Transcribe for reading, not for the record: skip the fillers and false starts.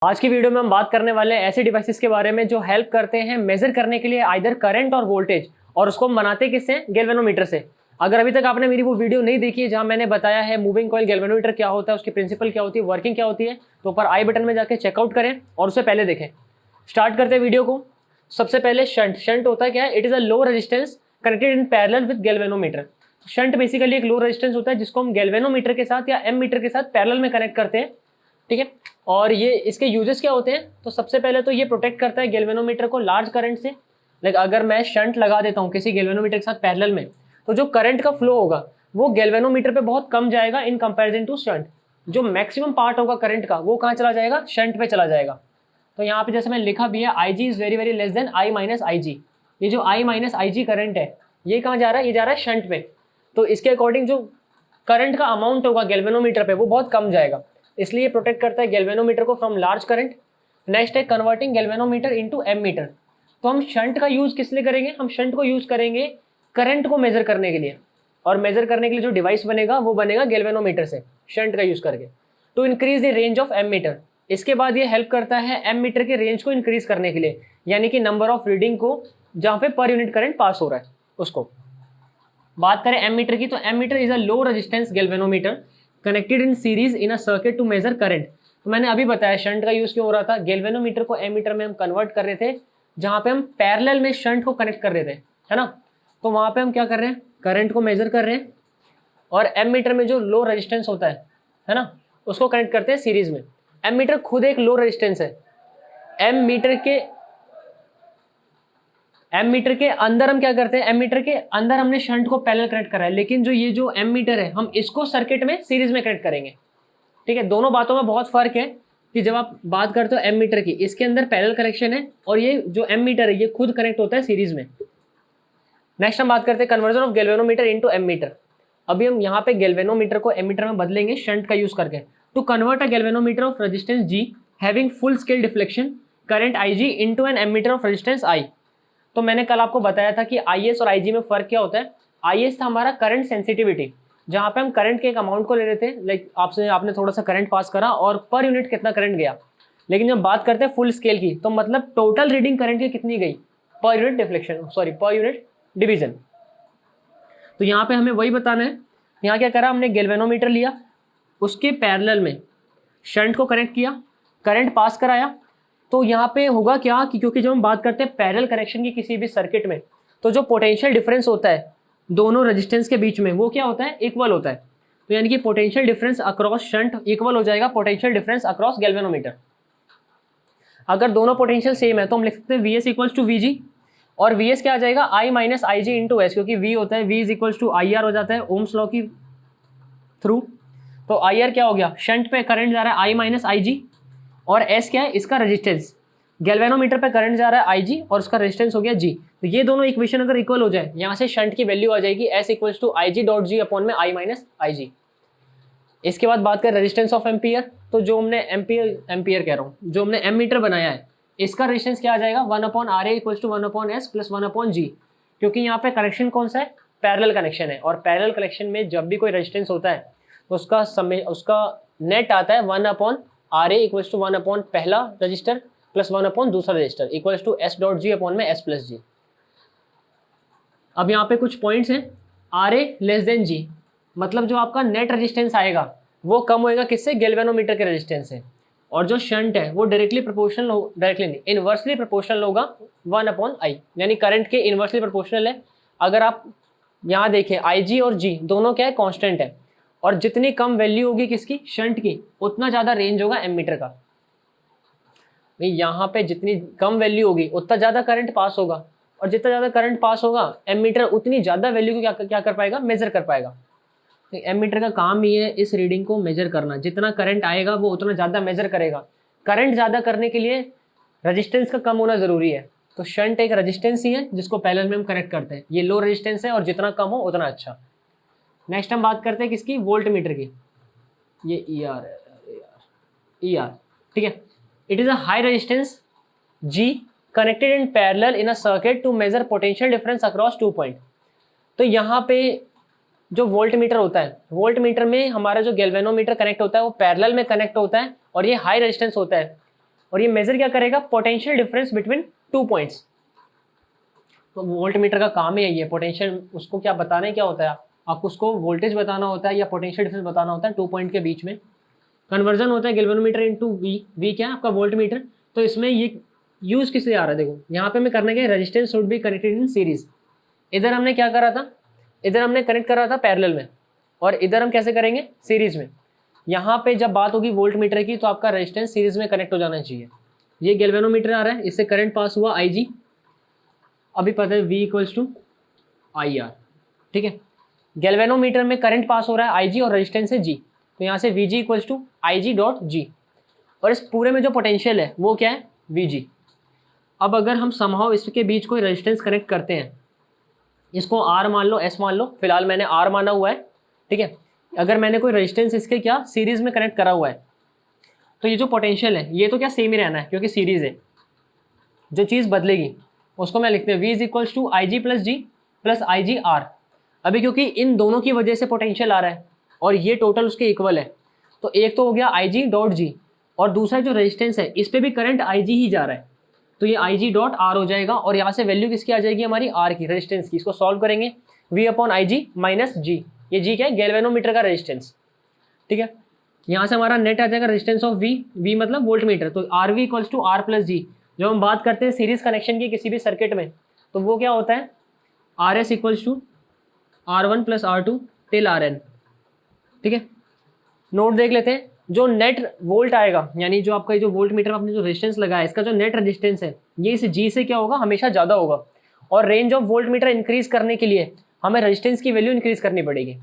आज की वीडियो में हम बात करने वाले हैं ऐसे डिवाइसेस के बारे में जो हेल्प करते हैं मेजर करने के लिए आइदर करंट और वोल्टेज, और उसको हम बनाते किससे? गैल्वेनोमीटर से। अगर अभी तक आपने मेरी वो वीडियो नहीं देखी है जहां मैंने बताया है मूविंग कॉइल गैल्वेनोमीटर क्या होता है, उसकी प्रिंसिपल क्या होती है, वर्किंग क्या होती है, तो ऊपर आई बटन में जाके चेकआउट करें और उससे पहले देखें। स्टार्ट करते हैं वीडियो को। सबसे पहले शंट होता है क्या है? It is a low resistance connected in parallel with galvanometer. Shunt basically एक लो रेजिस्टेंस होता है जिसको हम गैल्वेनोमीटर के साथ या एम मीटर के साथ पैरेलल में कनेक्ट करते हैं, ठीक है। और ये इसके यूजेस क्या होते हैं? तो सबसे पहले तो ये प्रोटेक्ट करता है गैल्वेनोमीटर को लार्ज करंट से। लाइक अगर मैं शंट लगा देता हूँ किसी गैल्वेनोमीटर के साथ पैरेलल में, तो जो करंट का फ्लो होगा वो गैल्वेनोमीटर पे बहुत कम जाएगा इन कंपैरिजन टू शंट। जो मैक्सिमम पार्ट होगा करंट का वो कहाँ चला जाएगा? शंट पे चला जाएगा। तो यहाँ पे जैसे मैंने लिखा भी है, I G is very very less than I minus I G. ये जो आई माइनस आई जी करंट है ये कहाँ जा रहा है? ये जा रहा है शंट पे। तो इसके अकॉर्डिंग जो करंट का अमाउंट होगा गैल्वेनोमीटर पे वो बहुत कम जाएगा, इसलिए प्रोटेक्ट करता है गैल्वेनोमीटर को फ्रॉम लार्ज करंट। नेक्स्ट है converting galvanometer into ammeter. तो हम शंट का यूज किस लिए करेंगे? हम शंट को यूज करेंगे करंट को मेजर करने के लिए, और मेजर करने के लिए जो डिवाइस बनेगा वो बनेगा गैल्वेनोमीटर से शंट का यूज करके, to increase the range of ammeter. इसके बाद ये हेल्प करता है एम मीटर के रेंज को इंक्रीज करने के लिए, यानी कि नंबर ऑफ रीडिंग को जहाँ पे पर यूनिट करंट पास हो रहा है उसको। बात करें एम मीटर की, तो ammeter is a low resistance galvanometer connected in series in a circuit to measure current. तो मैंने अभी बताया शंट का यूज क्यों हो रहा था। गैल्वेनोमीटर को एम मीटर में हम कन्वर्ट कर रहे थे जहां पे हम पैरेलल में शंट को कनेक्ट कर रहे थे, है ना। तो वहां पे हम क्या कर रहे हैं? करंट को मेजर कर रहे हैं, और एम मीटर में जो लो रेजिस्टेंस होता है ना, उसको कनेक्ट करते हैं सीरीज में। एम मीटर खुद एक लो रेजिस्टेंस है। एम मीटर के अंदर हम क्या करते हैं? एम मीटर के अंदर हमने शंट को पैरेलल कनेक्ट करा है, लेकिन जो ये जो एम मीटर है हम इसको सर्किट में सीरीज में कनेक्ट करेंगे, ठीक है। दोनों बातों में बहुत फर्क है कि जब आप बात करते हो एम मीटर की, इसके अंदर पैरेलल कनेक्शन है, और ये जो एम मीटर है ये खुद कनेक्ट होता है सीरीज में। नेक्स्ट हम बात करते हैं conversion of galvanometer into ammeter. अभी हम यहाँ पे गैल्वेनोमीटर को एम मीटर में बदलेंगे शंट का यूज करके। To convert a galvanometer of resistance G having full scale deflection current I G into an ammeter of resistance I. तो मैंने कल आपको बताया था कि IS और IG में फ़र्क क्या होता है। IS था हमारा करंट सेंसिटिविटी, जहाँ पे हम करंट के एक अमाउंट को ले रहे थे, लाइक आपने थोड़ा सा करंट पास करा और पर यूनिट कितना करंट गया। लेकिन जब बात करते हैं फुल स्केल की, तो मतलब टोटल रीडिंग करंट की कितनी गई? Per unit deflection, sorry per unit division. तो यहाँ पे हमें वही बताना है। यहाँ क्या करा हमने? गैल्वेनोमीटर लिया, उसके पैरेलल में शंट को कनेक्ट किया, करंट पास कराया। तो यहाँ पे होगा क्या कि क्योंकि जब हम बात करते हैं पैरेलल कनेक्शन की किसी भी सर्किट में, तो जो पोटेंशियल डिफरेंस होता है दोनों रेजिस्टेंस के बीच में वो क्या होता है? इक्वल होता है। तो यानी कि potential difference across shunt equal हो जाएगा पोटेंशियल डिफरेंस अक्रॉस गैल्वेनोमीटर। अगर दोनों पोटेंशियल सेम है तो हम लिख सकते हैं VS इक्वल्स टू VG, और VS क्या आ जाएगा? I minus I G into S, क्योंकि V होता है V is equals to IR हो जाता है ओम्स लॉ की थ्रू। तो IR क्या हो गया? शंट पे करंट जा रहा है I माइनस आई जी, और S क्या है? इसका रेजिस्टेंस। गैल्वेनोमीटर पे करंट जा रहा है IG और उसका रेजिस्टेंस हो गया G। तो ये दोनों इक्वेशन अगर इक्वल हो जाए, यहाँ से शंट की वैल्यू आ जाएगी S equals to IG dot G upon में I माइनस आई जी। इसके बाद बात करें रेजिस्टेंस ऑफ एम्पियर, तो जो हमने एम्पियर कह रहा हूँ, जो हमने एम मीटर बनाया है इसका रेजिस्टेंस क्या आ जाएगा? 1 upon RA equals to 1 upon S plus 1 upon G। क्योंकि यहाँ पे कनेक्शन कौन सा है? पैरेलल कनेक्शन है, और पैरेलल कनेक्शन में जब भी कोई रेजिस्टेंस होता है तो उसका नेट आता है 1 upon RA equals to 1 upon पहला रजिस्टर प्लस 1 अपॉन दूसरा resistor equals to S dot G upon में S प्लस G। अब यहाँ पे कुछ पॉइंट्स हैं। RA लेस देन G, मतलब जो आपका नेट रेजिस्टेंस आएगा वो कम होएगा किससे? गैल्वेनोमीटर के रेजिस्टेंस से। और जो शंट है वो डायरेक्टली नहीं, इनवर्सली प्रोपोर्शनल होगा 1 अपॉन I, यानी करंट के इनवर्सली प्रोपोर्शनल है। अगर आप यहाँ देखें IG और G दोनों क्या है? कॉन्स्टेंट है, और जितनी कम वैल्यू होगी किसकी? शंट की, उतना ज़्यादा रेंज होगा एम मीटर का। यहाँ पे जितनी कम वैल्यू होगी उतना ज़्यादा करंट पास होगा, और जितना ज़्यादा करंट पास होगा एम मीटर उतनी ज़्यादा वैल्यू को क्या कर पाएगा? मेजर कर पाएगा। तो एम मीटर का काम ही है इस रीडिंग को मेजर करना। जितना करंट आएगा वो उतना ज़्यादा मेजर करेगा। करंट ज़्यादा करने के लिए रेजिस्टेंस का कम होना ज़रूरी है। तो शंट एक रेजिस्टेंस ही है जिसको पैरेलल में हम कनेक्ट करते हैं। ये लो रेजिस्टेंस है और जितना कम हो उतना अच्छा। नेक्स्ट हम बात करते हैं किसकी? वोल्ट मीटर की। ये ER, ठीक है। It is a high resistance G connected in parallel in a circuit to measure potential difference across 2 point. तो यहाँ पे जो वोल्ट मीटर होता है, वोल्ट मीटर में हमारा जो गैल्वेनोमीटर कनेक्ट होता है वो पैरेलल में कनेक्ट होता है, और ये हाई रेजिस्टेंस होता है। और ये मेजर क्या करेगा, पोटेंशियल डिफरेंस बिटवीन 2 पॉइंट्स। तो वोल्ट मीटर का काम ही है, पोटेंशियल उसको क्या बताना है, क्या होता है, आपको उसको वोल्टेज बताना होता है या पोटेंशियल डिफरेंस बताना होता है 2 पॉइंट के बीच में। कन्वर्जन होता है गैल्वेनोमीटर इनटू वी, वी क्या है आपका वोल्ट मीटर। तो इसमें ये यूज किससे आ रहा है, देखो यहाँ पे मैं करने के resistance should be connected in series. इधर हमने क्या करा था, इधर हमने कनेक्ट करा था पैरेलल में, और इधर हम कैसे करेंगे, सीरीज में। यहाँ पे जब बात होगी वोल्ट मीटर की तो आपका रेजिस्टेंस सीरीज में कनेक्ट हो जाना चाहिए। ये गैल्वेनोमीटर आ रहा है, इससे करंट पास हुआ IG, अभी पता है V इक्वल्स टू IR, ठीक है। गैल्वेनोमीटर में करंट पास हो रहा है IG और रेजिस्टेंस है G, तो यहाँ से VG equals to IG dot G, और इस पूरे में जो पोटेंशियल है वो क्या है, VG। अब अगर हम समहाउ इसके बीच कोई रेजिस्टेंस कनेक्ट करते हैं, इसको R मान लो, S मान लो, फिलहाल मैंने R माना हुआ है, ठीक है। अगर मैंने कोई रेजिस्टेंस इसके क्या सीरीज में कनेक्ट करा हुआ है, तो ये जो पोटेंशियल है ये तो क्या सेम ही रहना है क्योंकि सीरीज है। जो चीज़ बदलेगी उसको मैं लिखते हैं V is equals to IG plus G plus IG R। अभी क्योंकि इन दोनों की वजह से पोटेंशियल आ रहा है और ये टोटल उसके इक्वल है, तो एक तो हो गया IG डॉट G, और दूसरा जो रेजिस्टेंस है इस पर भी करंट IG ही जा रहा है, तो ये IG डॉट R हो जाएगा। और यहाँ से वैल्यू किसकी आ जाएगी, हमारी R की, रेजिस्टेंस की। इसको सॉल्व करेंगे, V upon IG minus G, ये G क्या है, गैल्वेनोमीटर का रेजिस्टेंस, ठीक है। यहाँ से हमारा नेट आ जाएगा रेजिस्टेंस ऑफ V मतलब वोल्ट मीटर, तो RV equals to R plus G। जब हम बात करते हैं सीरीज कनेक्शन की किसी भी सर्किट में, तो वो क्या होता है, RS equals to R1 plus R2 till RN, ठीक है। नोट देख लेते हैं, जो नेट वोल्ट आएगा, यानी जो आपका जो वोल्ट मीटर में आपने जो रेजिस्टेंस लगाया, इसका जो नेट रेजिस्टेंस है ये इस G से क्या होगा, हमेशा ज़्यादा होगा। और range of volt meter increase करने के लिए हमें रेजिस्टेंस की वैल्यू इंक्रीज करनी पड़ेगी।